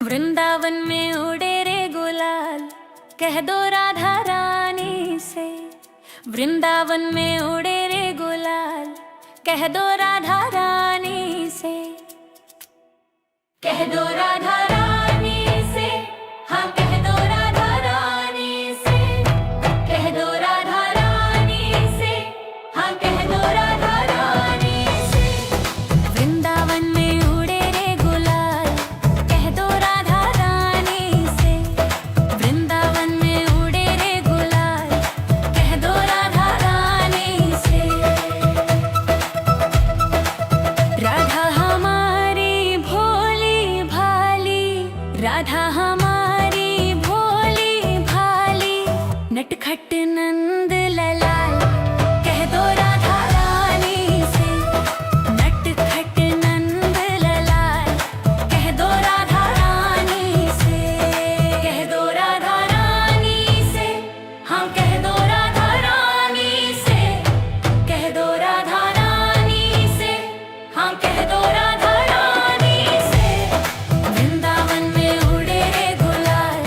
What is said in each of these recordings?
वृंदावन में उड़े रे गुलाल, कह दो राधा रानी से। वृंदावन में उड़े रे गुलाल, कह दो राधा रानी से। कह दो राधा रानी से, हाँ कह दो राधा रानी से। कह दो राधा रानी से, हाँ कह दो राधा रानी से। वृंदावन में उड़े रे गुलाल, कह दो राधा रानी से। वृंदावन में उड़े रे गुलाल, कह दो राधा रानी से। राधा हमारी भोली भाली, राधा हमारी भोली भाली, नटखट नंद ललाल, कह दो राधा रानी से। नटखट नंद ललाल, कह दो राधा रानी से। कह दो राधा रानी से, हाँ कह दो राधा रानी से। कह दो राधा रानी से, हाँ कह दो राधा रानी से। वृंदावन में उड़े रे गुलाल,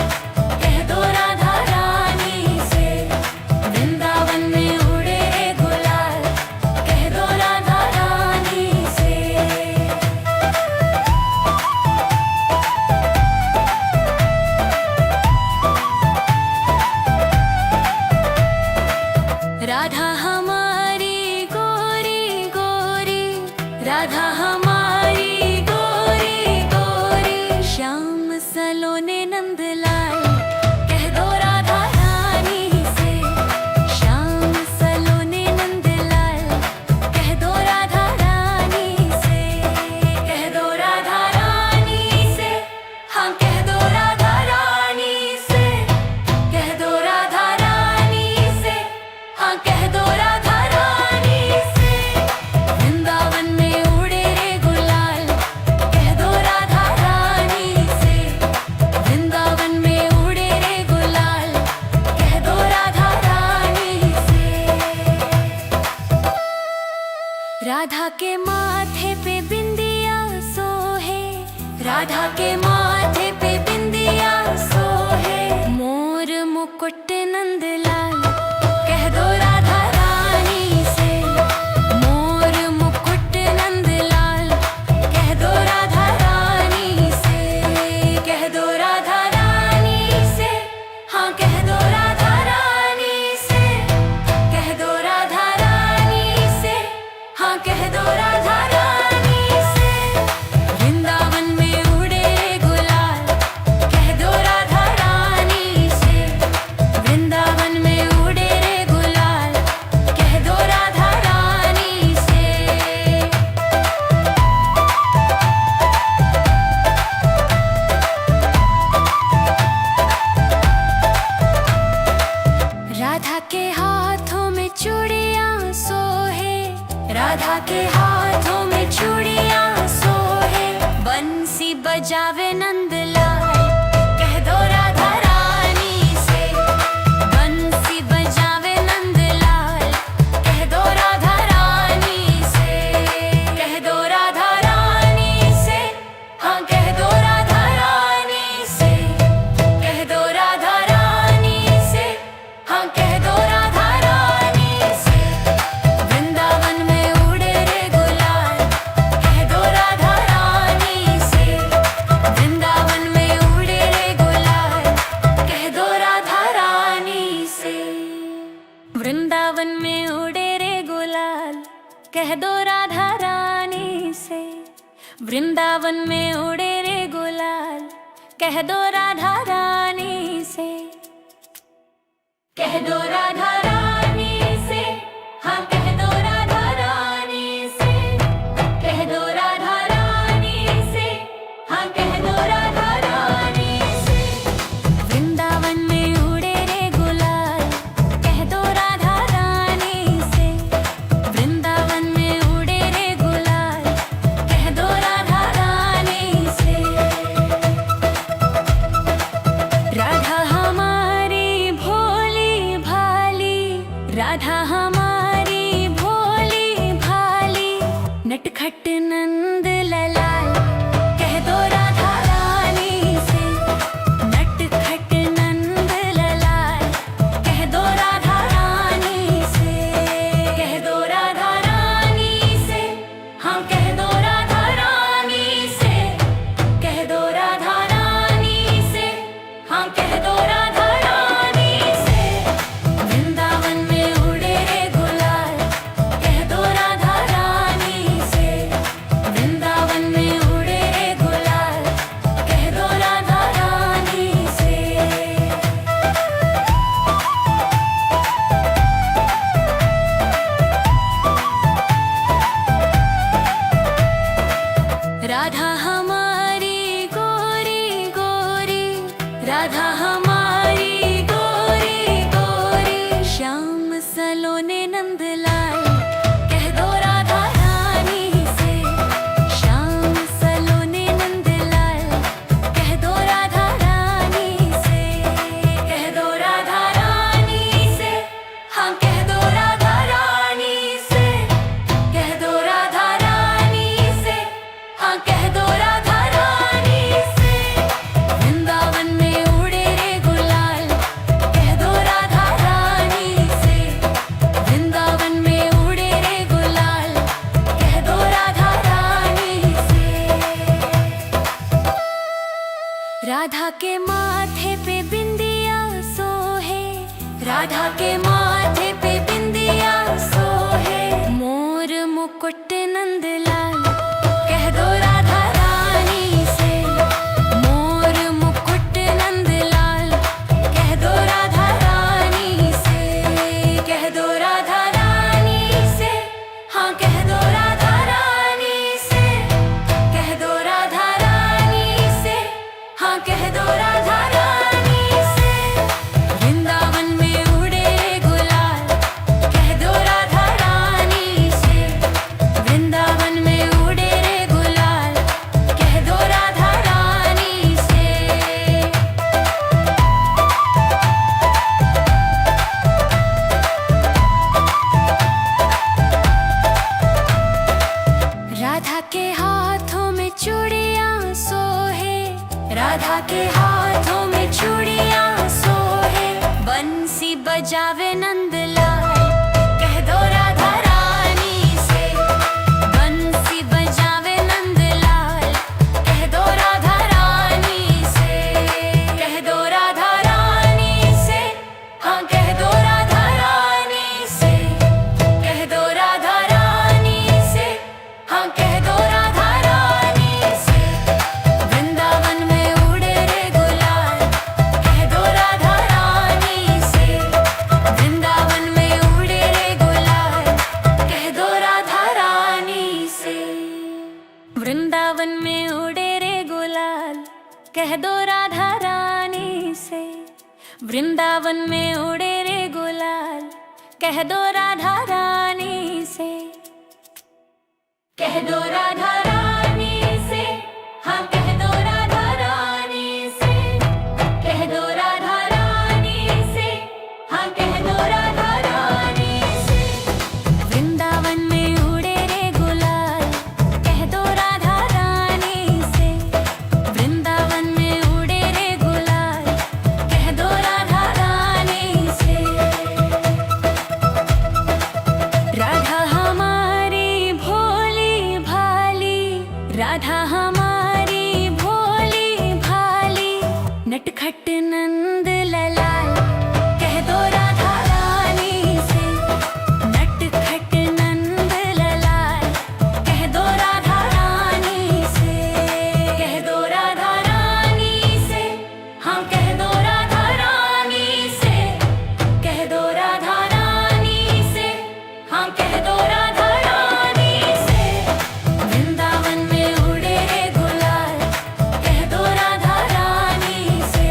कह दो राधा रानी से। वृंदावन में उड़े रे गुलाल, कह दो राधा रानी से। राधा हमारी गोरी गोरी, राधा हमारी गोरी गोरी, श्याम सलोने नंदलाल, कह दो राधा रानी से। श्याम सलोने नंदलाल, कह दो राधा रानी से। कह दो राधा रानी से, हाँ कह दो राधा रानी से। कह दो राधा रानी से, हाँ कह दो राधा रानी से। वृंदावन में उड़े रे गुलाल, कह दो राधा रानी से। वृंदावन में उड़े रे गुलाल, कह दो राधा रानी से। राधा के माथे पे बिंदिया सोहे, राधा के माथे पे बिंदिया सोहे, मोर मुकुट नंदलाल, कह दो राधा रानी से। मोर मुकुट नंदलाल, कह दो राधा रानी से। कह दो राधा रानी से, हाँ कह दो राधा रानी से। कह दो राधा रानी से, हाँ कह दो राधा रानी से। वृंदावन में उड़े रे गुलाल, कह दो राधा रानी से। वृंदावन में उड़े रे गुलाल, कह दो राधा रानी से। राधा के हाथों में चूड़ियां सोहे, राधा के हाथों में चूड़ियां सोहे, बंसी बजावे नंदलाल, कह दो राधा रानी से। बंसी बजावे नंदलाल, कह दो राधा रानी से। कह दो राधा रानी से, हाँ कह दो राधा रानी से। कह दो राधा रानी से, हाँ कह दो राधा रानी से। वृंदावन में उड़े रे गुलाल, कह दो राधा रानी से। वृंदावन में उड़े रे गुलाल, कह दो राधा रानी से। वृंदावन में उड़े रे गुलाल, कह दो राधा रानी से। वृंदावन में उड़े रे गुलाल, कह दो राधा रानी से। कह दो राधा रानी से, हाँ कह दो राधा रानी से। कह दो राधा रानी से, हाँ कह दो राधा रानी से। वृंदावन में उड़े रे गुलाल, कह दो राधा रानी से। वृंदावन में उड़े रे गुलाल, कह दो राधा रानी से। राधा हमारी भोली भाली, राधा हमारी गोरी गोरी, श्याम सलोने नंदलाल, कह दो राधा रानी से। श्याम सलोने नंदलाल, कह दो राधा रानी से। कह दो राधा रानी से, हाँ कह दो राधा रानी से। कह दो राधा रानी से, हाँ कह दो राधा रानी से। वृंदावन में उड़े रे गुलाल, कह दो राधा रानी से। वृंदावन में उड़े रे गुलाल, कह दो राधा रानी से। राधा के माथे पे बिंदिया सोहे, राधा के माथे पे बिंदिया सोहे। मोर मुकुट नंदलाल, कह दो राधा रानी से। मोर मुकुट नंदलाल, कह दो राधा रानी से। कह दो राधा रानी से, हाँ कह दो राधा रानी से। कह दो राधा रानी से, हाँ कह दो राधा रानी से। वृंदावन में उड़े रे गुलाल, कह दो राधा रानी से। वृंदावन में उड़े रे गुलाल, कह दो राधा रानी से। राधा के हाथों में चूड़ियां सोहे, राधा के हाथों में चूड़ियां सोहे। बंसी बजावे नंदलाल, कह दो राधा रानी से। बंसी बजावे नंदलाल, कह दो राधा रानी से। कह दो राधा रानी से, हाँ कह दो राधा रानी से। कह दो राधा रानी से, हाँ कह दो राधा रानी से। वृंदावन में उड़े रे गुलाल, कह दो राधा रानी से। वृंदावन में उड़े रे गुलाल, कह दो राधा रानी से। वृंदावन में उड़े रे गुलाल, कह दो राधा रानी से। वृंदावन में उड़े रे गुलाल, कह दो राधा रानी से। कह दो राधा रानी से, हाँ कह दो राधा रानी से। कह दो राधा रानी से, हाँ कह दो राधा रानी से। वृंदावन में उड़े रे गुलाल, कह दो राधा रानी से। वृंदावन में उड़े रे गुलाल, कह दो राधा रानी से। राधा हमारी भोली भाली, राधा हमारी भोली भाली। नटखट नंद ललाल, कह दो राधा रानी से। नटखट नंद ललाल, कह दो राधा रानी से। कह दो राधा रानी से, हाँ कह दो राधा रानी से। कह दो राधा रानी से, हाँ कह दो राधा रानी से। वृंदावन में उड़े रे गुलाल, कह दो राधा रानी से।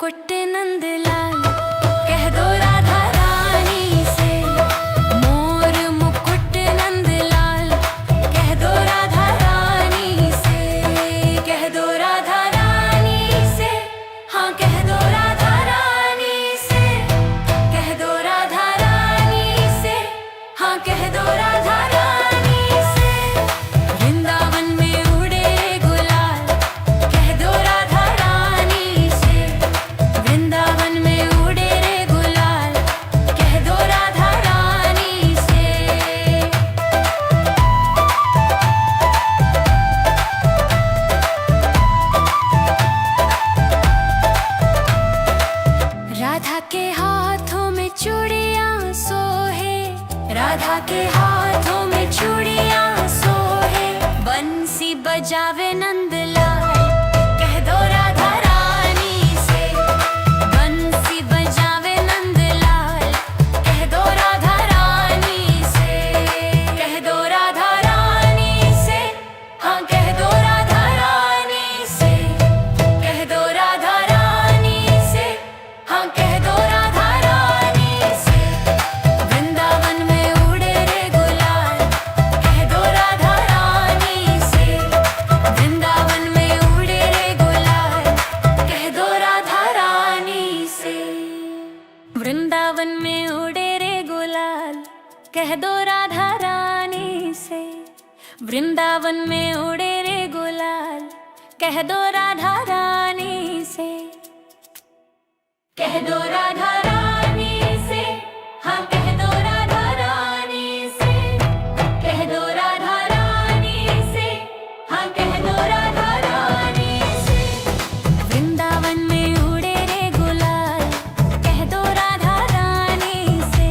मुकुट नंदलाल, कह दो राधा रानी से। मोर मुकुट नंदलाल, कह दो राधा रानी से। कह दो राधा रानी से, हाँ कह दो राधा रानी से। कह दो राधा रानी से, हाँ कह दो राधा रानी से। वृंदावन में उड़े गुलाल, कह दो राधा रानी से। वृंदावन में उड़े रे गुलाल, कह दो राधा रानी से। राधा के हाथों में चूड़ियां सोहे, राधा के हाथों में चूड़ियां सोहे। बंसी बजावे नंदलाल, कह दो राधा रानी से। बंसी बजावे नंदलाल, कह दो राधा रानी से। कह दो राधा रानी से, हाँ कह दो राधा रानी से। कह दो राधा रानी से, हाँ कह दो राधा रानी से। वृंदावन में उड़े रे गुलाल, कह दो राधा रानी से। वृंदावन में उड़े रे गुलाल, कह दो राधा रानी से। वृंदावन में उड़े रे गुलाल, कह दो राधा रानी से। वृंदावन में उड़े रे गुलाल, कह दो राधा रानी से। कह दो राधा रानी से, हाँ कह दो राधा रानी से। कह दो राधा रानी से, हाँ कह दो राधा रानी से। वृंदावन में उड़े रे गुलाल, कह दो राधा रानी से।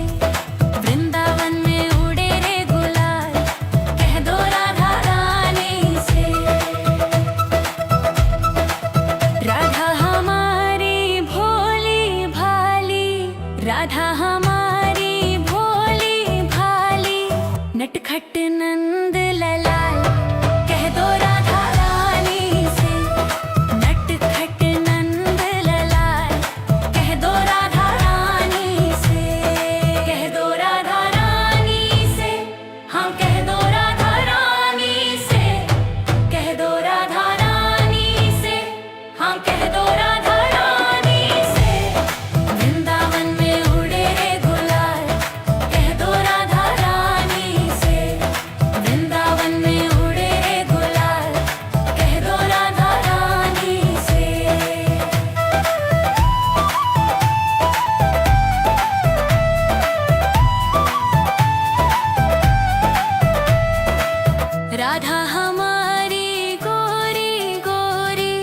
वृंदावन में उड़े रे गुलाल, कह दो राधा रानी से। राधा हमारी भोली भाली, राधा हमारी भोली भाली। नटखट नंद ललाल, कह दो राधा रानी से। नटखट नंद ललाल, कह दो राधा रानी से। कह दो राधा रानी से, हाँ कह दो राधा रानी से। कह दो राधा रानी से, हाँ कह दो राधा रानी से। वृंदावन में उड़े रे गुलाल, कह दो राधा रानी से। वृंदावन में उड़े रे गुलाल, कह दो राधा रानी से। राधा हमारी गोरी गोरी,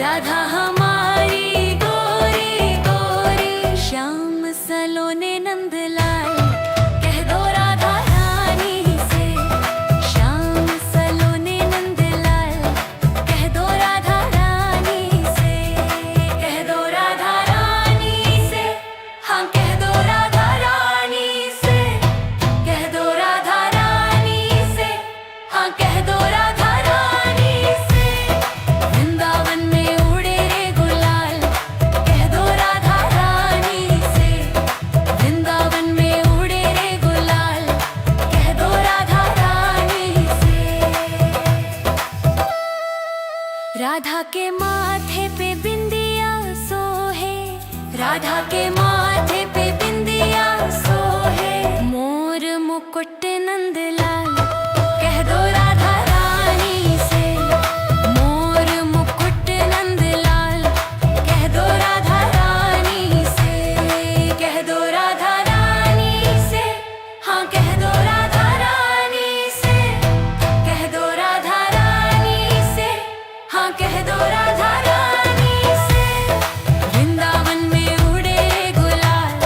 राधा हमारी गोरी गोरी। श्याम सलोने नंदलाल, कह दो राधा रानी से। श्याम सलोने नंदलाल, कह दो राधा रानी से। कह दो राधा रानी से, हाँ कह दो राधा रानी से। कह दो राधा रानी से, हाँ कह दो राधा रानी से। वृंदावन में उड़े रे गुलाल, कह दो राधा रानी से। वृंदावन में उड़े रे गुलाल, कह दो राधा रानी से। राधा के माथे पे बिंदिया सोहे, राधा के माथे पे बिंदिया सोहे। मोर मुकुट नंदलाल, कह दो राधा रानी से। मोर मुकुट नंदलाल, कह दो राधा रानी से। कह दो राधा रानी से, हाँ कह दो राधा रानी से। कह दो राधा रानी से, हाँ कह दो राधा रानी से। वृंदावन में उड़े रे गुलाल,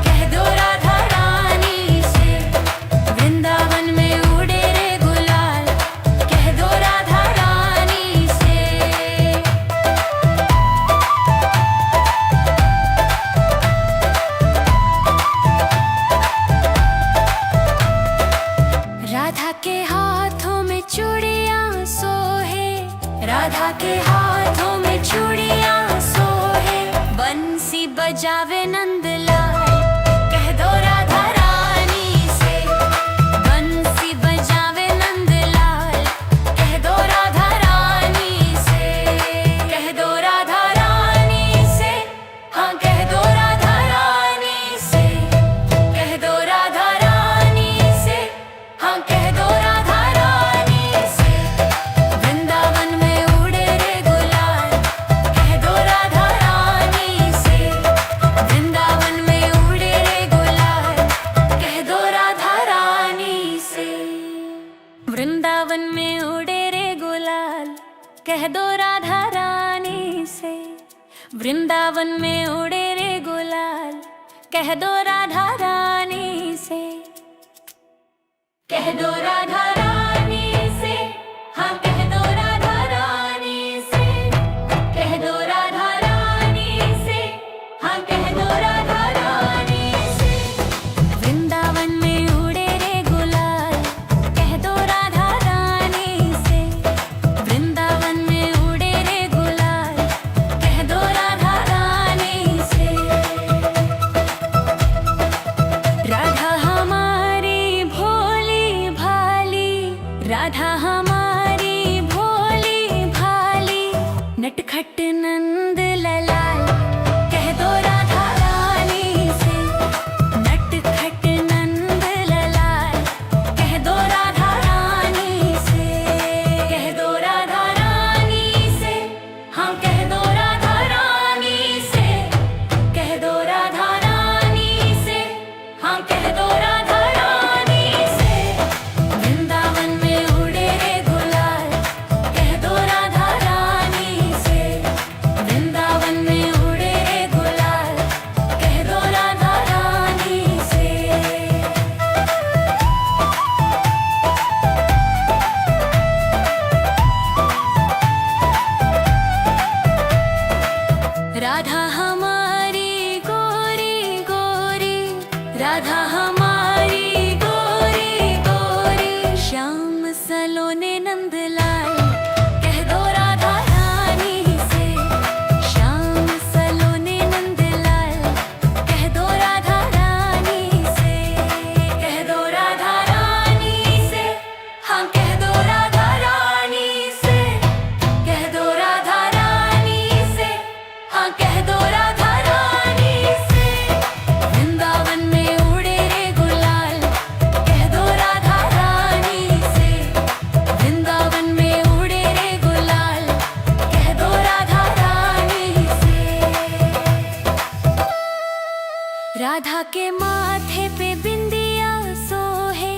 कह दो राधा रानी से। वृंदावन में बजावे नंदलाल, कह दो राधा रानी से। बंसी बजावे नंदलाल, कह दो राधा रानी से। कह दो राधा रानी से, हाँ कह दो राधा रानी से। कह दो राधा रानी से, हाँ कह दो राधा रानी से। वृंदावन में उड़े रे गुलाल, कह दो राधा रानी से। वृंदावन में उड़े रे गुलाल, कह दो राधा रानी से। वृंदावन में उड़े रे गुलाल, कह दो राधा रानी से। वृंदावन में उड़े रे गुलाल, कह दो राधा रानी से। कह दो राधा रानी से, हाँ कह दो राधा रानी से। कह दो राधा रानी से, हाँ कह दो राधा रानी से। वृंदावन में उड़े रे गुलाल, कह दो राधा रानी से। वृंदावन में उड़े रे गुलाल, कह दो राधा रानी से। राधा हमारी भोली भाली, राधा हमारी भोली भाली, नटखट नंद ललाल, कह दो राधा रानी से। नटखट नंद ललाल, कह दो राधा रानी से। कह दो राधा रानी से, हाँ कह दो राधा रानी से। कह दो राधा रानी से, हाँ कह दो राधा रानी से। वृंदावन में उड़े रे गुलाल, कह दो राधा रानी से। वृंदावन में उड़े रे गुलाल, कह दो राधा रानी से। राधा हमारी गोरी गोरी, राधा हमारी गोरी गोरी, श्याम सलोने नंदलाल, कह दो राधा रानी से। श्याम सलोने नंदलाल, कह दो राधा रानी से। कह दो राधा रानी से, हाँ कह दो राधा रानी से। कह दो राधा रानी से, हाँ कह दो राधा रानी से। वृंदावन में उड़े रे गुलाल, कह दो राधा रानी से। वृंदावन में उड़े रे गुलाल, कह दो राधा रानी से। राधा के माथे पे बिंदिया सोहे,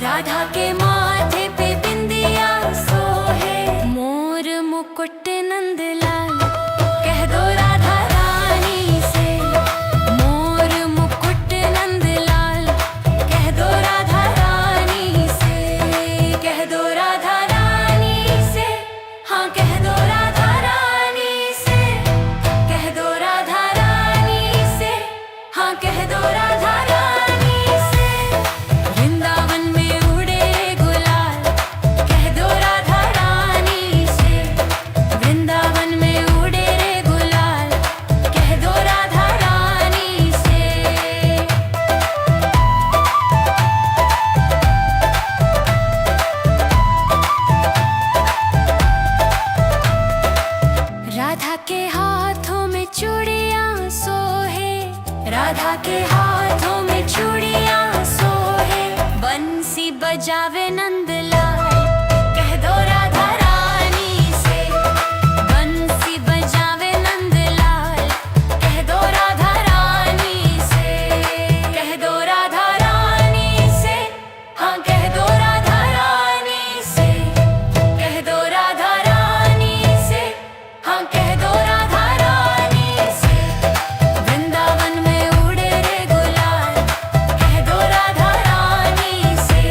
राधा के माथे पे बिंदिया सोहे, मोर मुकुट नंदलाल, कह दो राधा रानी से। मोर मुकुट नंदलाल, कह दो राधा रानी से। कह दो राधा रानी से, हाँ कह दो राधा रानी से। कह दो राधा रानी से, हाँ कह दो राधा रानी से। वृंदावन में उड़े रे गुलाल, कह दो राधा रानी से। वृंदावन में उड़े रे गुलाल, कह दो राधा रानी से। राधा के हाथों में चूड़ियां सोहे, राधा के हाथों में चूड़ियां सोहे, बंसी बजावे नंदलाल, कह दो राधा रानी से। बंसी बजावे नंदलाल, कह दो राधा रानी से। कह दो राधा रानी से, हाँ कह दो राधा रानी से। कह दो राधा रानी से, हाँ कह दो राधा रानी से। वृंदावन में उड़े रे गुलाल, कह दो राधा रानी से।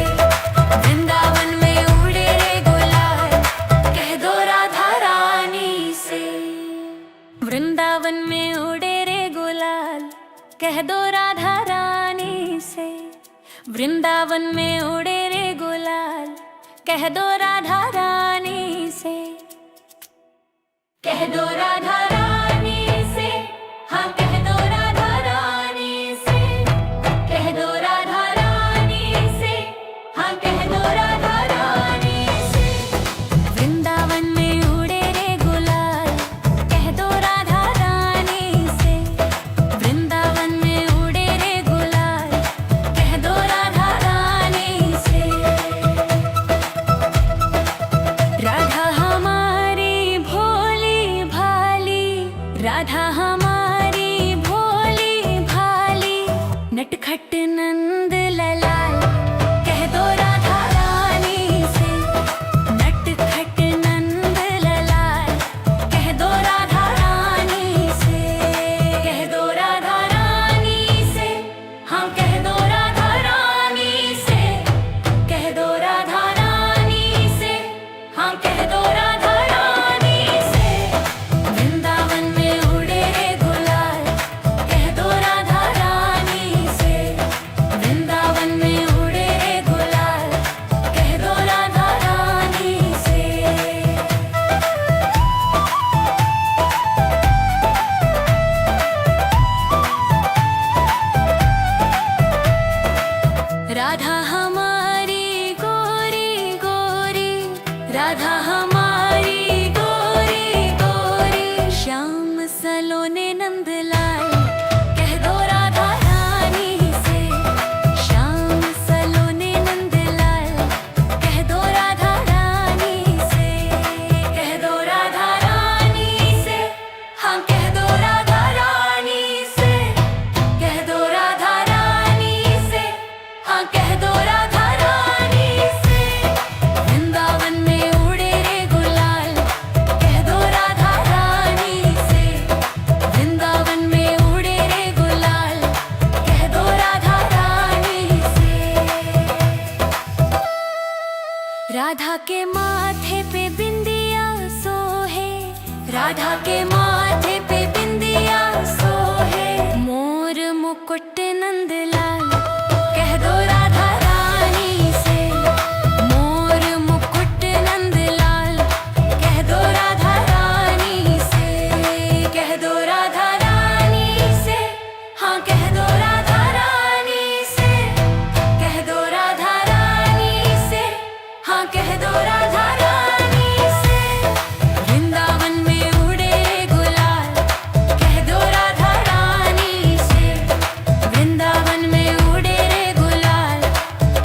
वृंदावन में उड़े रे गुलाल, कह दो राधा रानी से। वृंदावन में उड़े रे गुलाल, कह दो राधा रानी से। वृंदावन में उड़े रे गुलाल, कह दो राधा रानी से। कह दो राधा रानी से, हाँ कह दो नटखट नंद लाल, कह दो राधा रानी से। नटखट नंद लाल, कह दो राधा रानी से। कह दो राधा रानी से, हाँ कह दो राधा रानी से। कह दो राधा रानी से, हाँ कह दो राधा रानी से। वृंदावन में उड़े रे गुलाल, कह दो राधा रानी से। वृंदावन में उड़े रे गुलाल, कह दो राधा रानी से। राधा हमारी गोरी गोरी, राधा हमारी गोरी गोरी। श्याम सलोने नंदलाल, कह दो राधा रानी से। श्याम सलोने नंदलाल, कह दो राधा रानी से। कह दो राधा रानी से, हाँ कह दो राधा रानी से। कह दो राधा रानी से, हाँ कह दो राधा रानी से। वृंदावन में उड़े रे गुलाल, कह दो राधा रानी से। वृंदावन में उड़े रे गुलाल, कह दो राधा रानी से। राधा के माथे पे बिंदिया सोहे, राधा के माथे पे बिंदिया सोहे। मोर मुकुट नंदलाल, कह दो राधा रानी से। मोर मुकुट नंदलाल, कह दो राधा रानी से। कह दो राधा रानी से, हाँ कह दो राधा रानी से। कह दो राधा रानी से, हाँ कह दो राधा रानी से। वृंदावन में उड़े गुलाल, कह दो राधा रानी से। वृंदावन में उड़े रे गुलाल,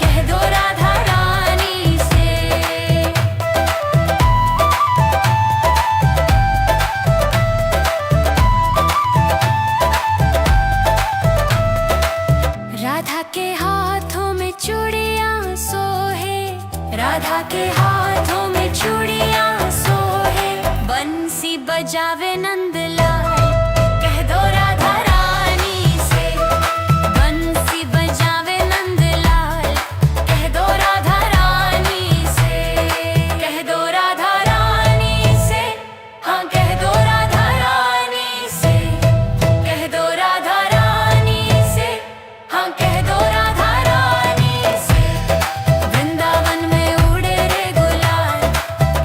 कह दो राधा रानी से। राधा के हाथों में चूड़ियां सोहे, राधा के हाथों में चूड़ियां सोहे। बंसी बजावे नंदलाल, कह दो राधा रानी से। बंसी बजावे नंदलाल, कह दो राधा रानी से। कह दो राधा रानी से, हाँ कह दो राधा रानी से। कह दो राधा रानी से, हाँ कह दो राधा रानी से। वृंदावन में उड़े रे गुलाल,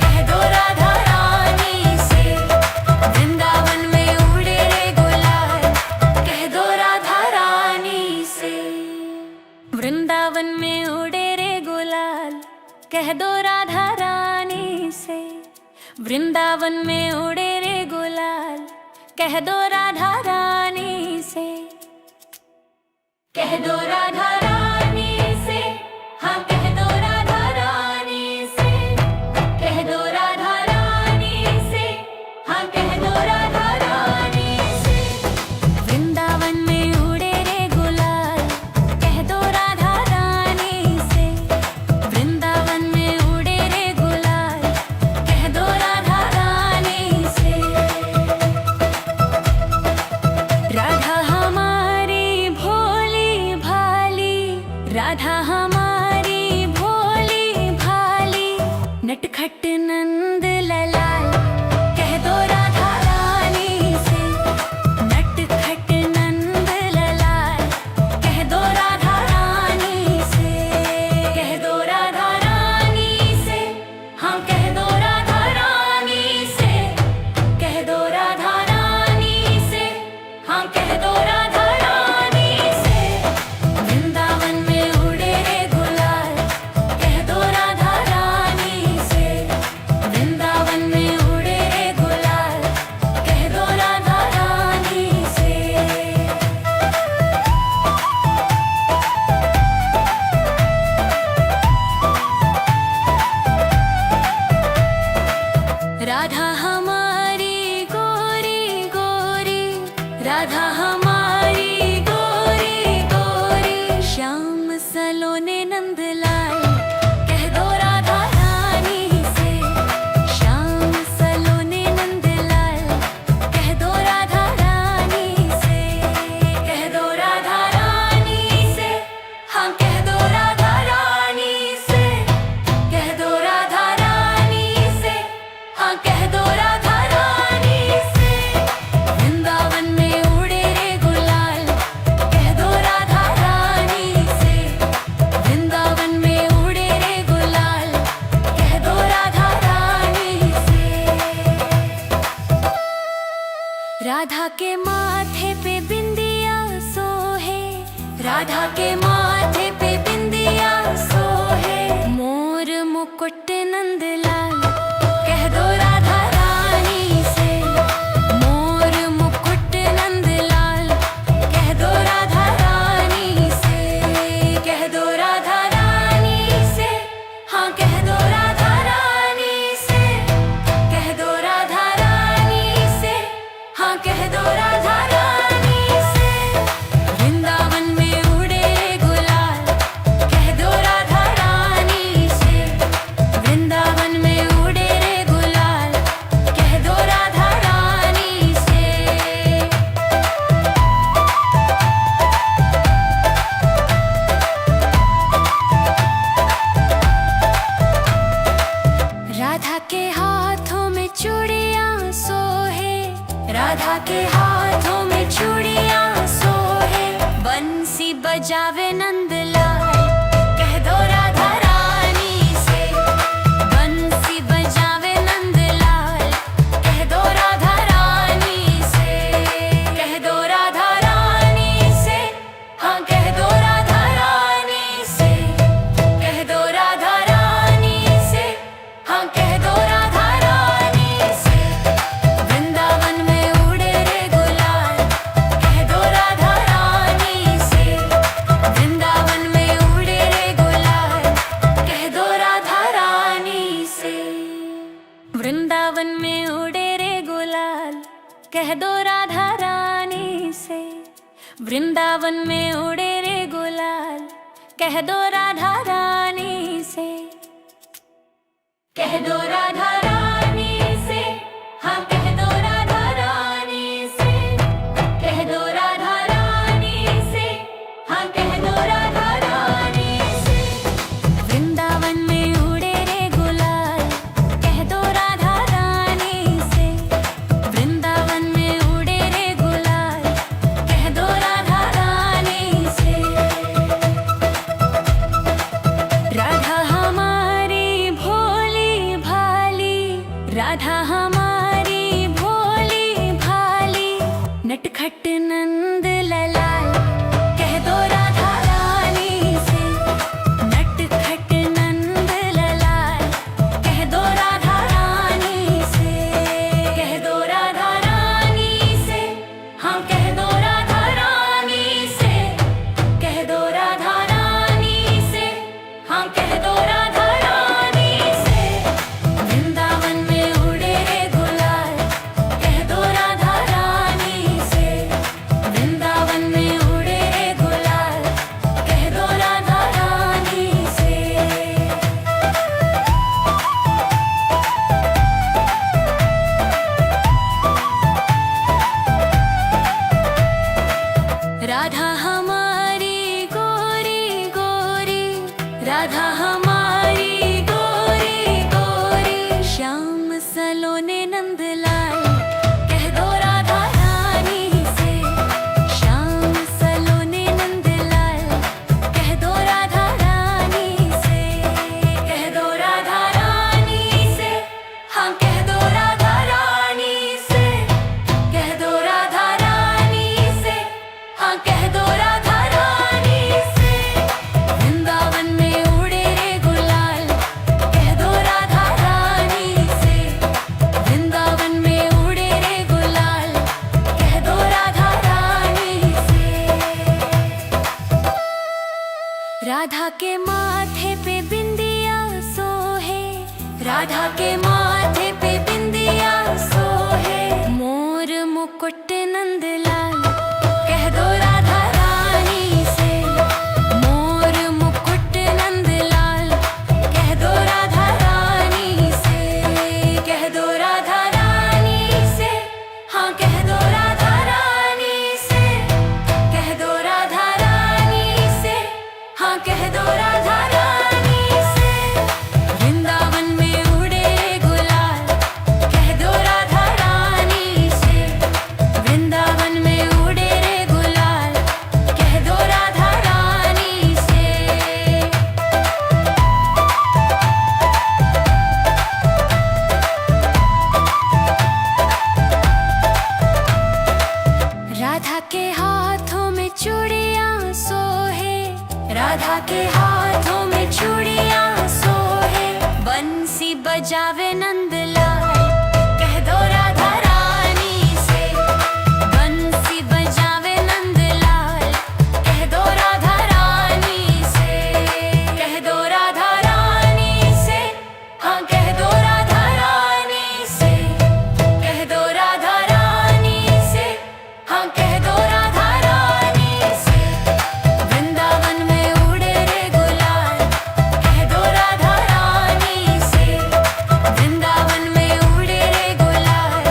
कह दो राधा रानी से। वृंदावन में उड़े रे गुलाल, कह दो राधा रानी से। वृंदावन में उड़े रे गुलाल, कह दो राधा रानी से। वृंदावन में उड़े रे गुलाल, कह दो राधा रानी से। कह दो राधा रानी से, हाँ कह दो राधा रानी से। कह दो राधा रानी से, हाँ कह दो राधा रानी से। वृंदावन में उड़े रे गुलाल, कह दो राधा रानी से। वृंदावन में उड़े रे गुलाल, कह दो राधा रानी से। राधा हमारी भोली भाली, राधा हमारी भोली भाली। नटखट नंद लाल, कह दो राधा रानी से। नटखट नंद लाल, कह दो राधा रानी से। कह दो राधा रानी से, हाँ कह दो राधा रानी से। कह दो राधा रानी से, हाँ कह दो राधा रानी से। वृंदावन में उड़े रे गुलाल, कह दो राधा रानी से। वृंदावन में उड़े रे गुलाल, कह दो राधा रानी से। राधा हमारी गोरी गोरी, राधा हमारी गोरी गोरी। राधा के माथे पे बिंदिया सोहे, मोर मुकुट नंदलाल। कह दो राधा रानी से, मोर मुकुट नंदलाल। कह दो राधा रानी से, कह दो राधा रानी से, हाँ कह दो राधा रानी से, कह दो राधा रानी से, हाँ कह दो राधा रानी से। वृंदावन में उड़े गुलाल, कह दो राधा रानी से। वृंदावन में उड़े रे गुलाल, कह दो राधा रानी से। राधा के हाथों में चूड़ियां सोहे, राधा के हाथों में चूड़ियां सोहे, बंसी बजावे नंदलाल। कह दो राधा रानी से, बंसी बजावे नंदलाल। कह दो राधा रानी से, कह दो राधा रानी से, हाँ कह दो राधा रानी से, कह दो राधा रानी से, हाँ कह दो राधा रानी से। वृंदावन में उड़े रे गुलाल, कह दो राधा रानी से। वृंदावन में उड़े रे गुलाल, कह दो राधा रानी से। वृंदावन में उड़े रे गुलाल, कह दो राधा रानी से। वृंदावन में उड़े रे गुलाल, कह दो राधा रानी से। कह दो राधा रानी से, हाँ कह दो राधा रानी से। कह दो राधा रानी से, हाँ कह दो राधा रानी से। वृंदावन में उड़े रे गुलाल, कह दो राधा रानी से। वृंदावन में उड़े रे गुलाल, कह दो राधा रानी से। राधा हमारी भोली भाली, राधा हमारी भोली भाली, नटखट नंद ललाल। कह दो राधा रानी से, नटखट नंद ललाल। कह दो राधा रानी से, कह दो राधा रानी से, हाँ कह दो राधा रानी से। कह दो राधा रानी से, हाँ कह दो राधा रानी से। वृंदावन में उड़े रे गुलाल, कह दो राधा रानी से। वृंदावन में उड़े रे गुलाल, कह दो राधा रानी से। राधा हमारी गोरी गोरी, राधा हमारी गोरी गोरी, श्याम सलोने नंदलाल। कह दो राधा रानी से, श्याम सलोने नंदलाल। कह दो राधा रानी से, कह दो राधा रानी से, हाँ कह दो राधा रानी से। कह दो राधा रानी से, हाँ कह दो राधा रानी से। वृंदावन में उड़े रे गुलाल, कह दो राधा रानी से। वृंदावन में उड़े रे गुलाल, कह दो राधा रानी से। राधा के माथे पे बिंदिया सोहे, राधा के माथे पे बिंदिया सोहे, मोर मुकुट नंदलाल। कह दो राधा रानी से, मोर मुकुट नंदलाल। कह दो राधा रानी से, कह दो राधा रानी से, हाँ कह दो राधा रानी से। कह दो राधा रानी से, हाँ कह दो राधा रानी से। वृंदावन में उड़े राधा के हाथों में चूड़ियां सोहे, बंसी बजावे नंदलाल। कह दो राधा रानी से, बंसी बजावे नंदलाल। कह दो राधा रानी से, कह दो राधा रानी से, हाँ कह दो राधा रानी से। कह दो राधा रानी से, हाँ कह दो राधा रानी से। वृंदावन में उड़े रे गुलाल, कह दो राधा रानी से। वृंदावन में उड़े रे गुलाल,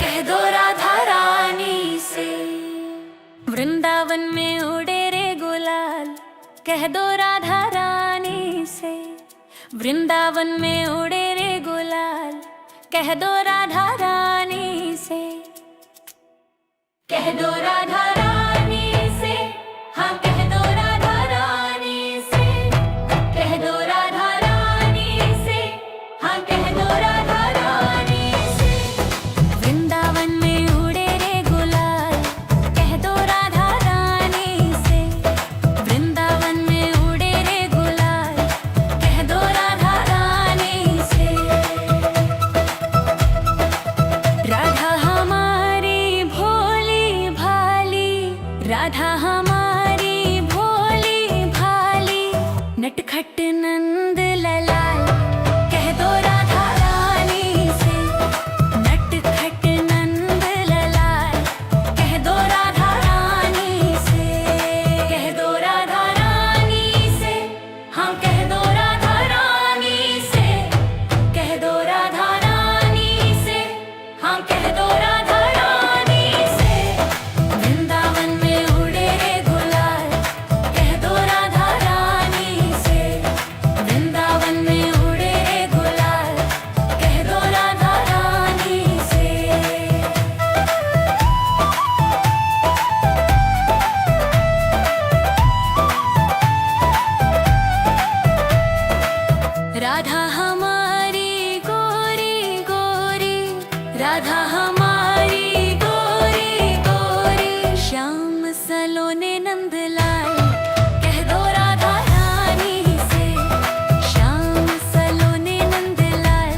कह दो राधा रानी से। वृंदावन में उड़े रे गुलाल, कह दो राधा रानी से। वृंदावन में उड़े रे गुलाल, कह दो राधा रानी से। कह दो राधा रानी से, हाँ कह दो राधा रानी से। कह दो राधा रानी से, हाँ कह दो राधा रानी से। वृंदावन में उड़े रे गुलाल, कह दो राधा रानी से। वृंदावन में उड़े रे गुलाल, कह दो राधा रानी से। राधा हमारी भोली भाली, राधा हमारी भोली भाली, नटखट नंद ललाल। कह दो राधा रानी से, नटखट नंद ललाल। कह दो राधा रानी से, कह दो राधा रानी से, हाँ कह दो राधा रानी से। कह दो राधा रानी से, हाँ कह दो राधा रानी से। वृंदावन में उड़े रे गुलाल, कह दो राधा रानी से। वृंदावन में उड़े रे गुलाल, कह दो राधा रानी से। राधा हमारी गोरी गोरी, राधा हमारी गोरी गोरी, श्याम सलोने नंदलाल। कह दो राधा रानी से, श्याम सलोने नंदलाल।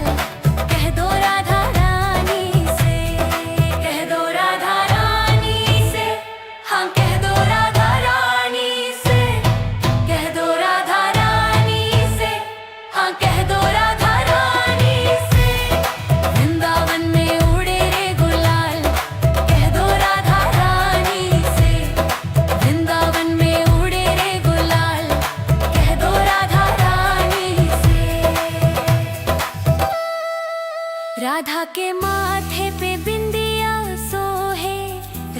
कह दो राधा रानी से, कह दो राधा रानी से, हाँ कह दो राधा रानी से। कह दो राधा रानी से, हाँ कह दो राधा रानी से। वृंदावन में उड़े रे गुलाल, कह दो राधा रानी से। वृंदावन में उड़े रे गुलाल, कह दो राधा रानी से। राधा के माथे पे बिंदिया सोहे,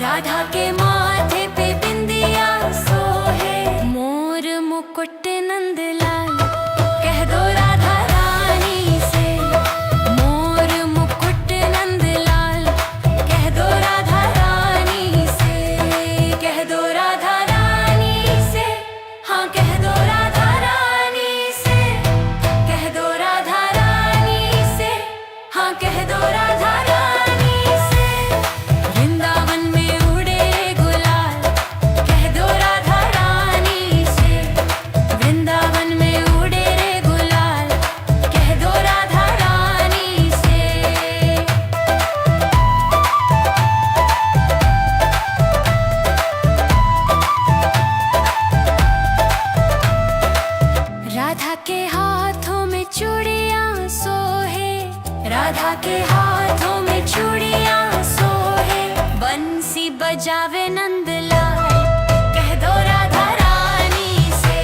राधा के माथे पे बिंदिया सोहे, मोर मुकुट नंदलाल। कह दो राधा रानी से, मोर मुकुट नंदलाल। कह दो राधा रानी से, कह दो राधा रानी से, हाँ कह दो राधा रानी से। कह दो राधा रानी से, हाँ कह दो राधा रानी से। वृंदावन में उड़े रे गुलाल, कह दो राधा रानी से। वृंदावन में उड़े रे गुलाल, कह दो राधा रानी से। राधा के हाथों में चूड़ियां सोहे, राधा के हाथों में चूड़ियां सोहे, बंसी बजावे नंदलाल। कह दो राधा रानी से,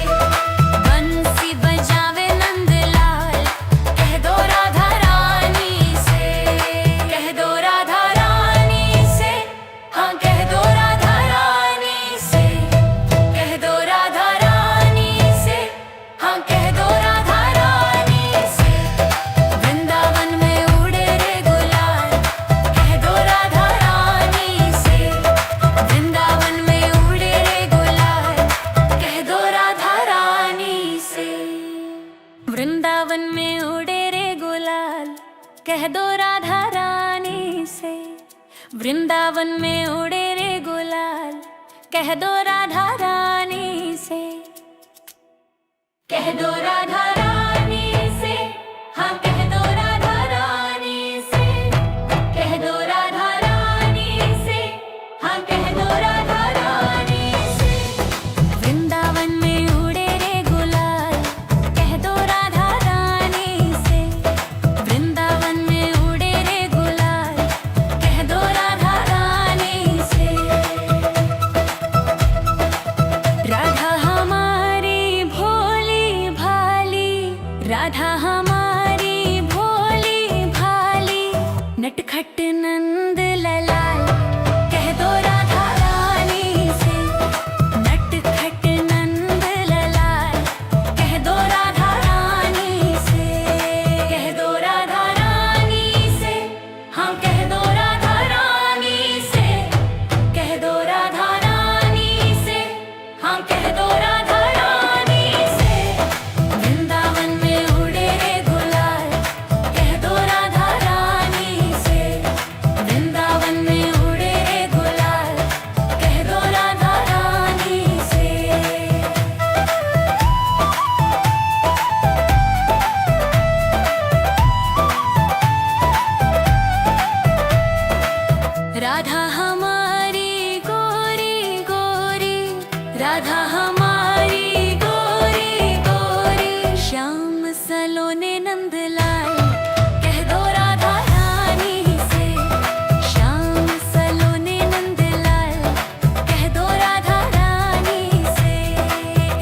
बंसी बजावे नंदलाल। कह दो राधा रानी से, कह दो राधा रानी से, हाँ कह दो राधा रानी से। कह दो राधा रानी से, हाँ कह दो राधा रानी से। वृंदावन में उड़े रे गुलाल, कह दो राधा रानी से। वृंदावन में उड़े रे गुलाल, कह दो राधा रानी से। वृंदावन में उड़े रे गुलाल, कह दो राधा रानी से। वृंदावन में उड़े रे गुलाल, कह दो राधा रानी से। कह दो राधा रानी से, हाँ कह दो राधा रानी से, कह दो राधा रानी से, हाँ कह दो राधा रानी से। वृंदावन में उड़े रे गुलाल, कह दो राधा रानी से। वृंदावन में उड़े रे गुलाल, कह दो राधा रानी से। राधा हमारी भोली भाली, राधा हमारी भोली भाली, नटखट नंद ललाल, कह दो राधा रानी से। नटखट नंद ललाल, कह दो राधा रानी से, कह दो राधा रानी से, हाँ कह दो राधा रानी से, कह दो राधा रानी से, हाँ कह दो राधा रानी से। वृंदावन में उड़े रे गुलाल, कह दो राधा रानी से। वृंदावन में उड़े रे गुलाल, कह दो राधा रानी से। राधा हमारी गोरी गोरी, राधा हमारी गोरी गोरी, श्याम सलोने नंदलाल, कह दो राधा रानी से। श्याम सलोने नंदलाल, कह दो राधा रानी से,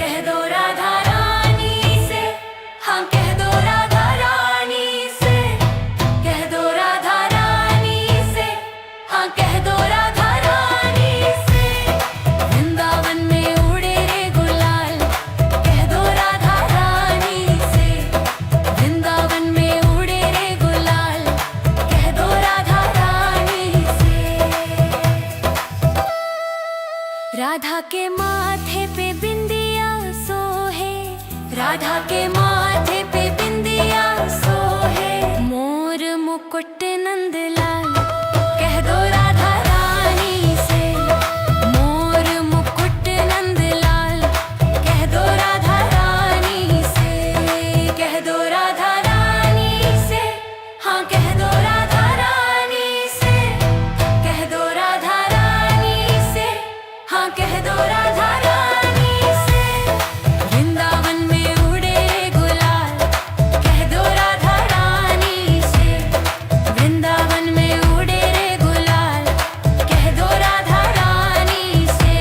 कह दो राधा रानी से, हाँ कह दो राधा रानी से, कह दो राधा रानी से, हाँ कह दो राधा रानी से। वृंदावन में उड़े रे गुलाल, कह दो राधा रानी से। वृंदावन में उड़े रे गुलाल, कह दो राधा रानी से। राधा के माथे पे बिंदिया सोहे, राधा के माथे पे बिंदिया सोहे, मोर मुकुट नंदलाल, कह दो राधा रानी से। मोर मुकुट नंदलाल, कह दो राधा रानी से, कह दो राधा रानी से, हाँ कह दो राधा रानी से, कह दो राधा रानी से, हाँ कह दो राधा रानी से। वृंदावन में उड़े रे गुलाल, कह दो राधा रानी से। वृंदावन में उड़े रे गुलाल, कह दो राधा रानी से।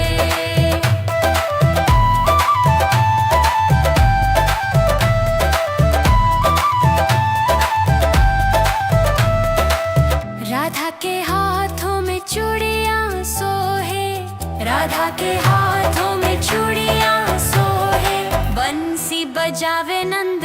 राधा के हाथों में चूड़ियां सोहे, राधा के हाथों में चूड़ियां सोहे, बंसी बजावे नंद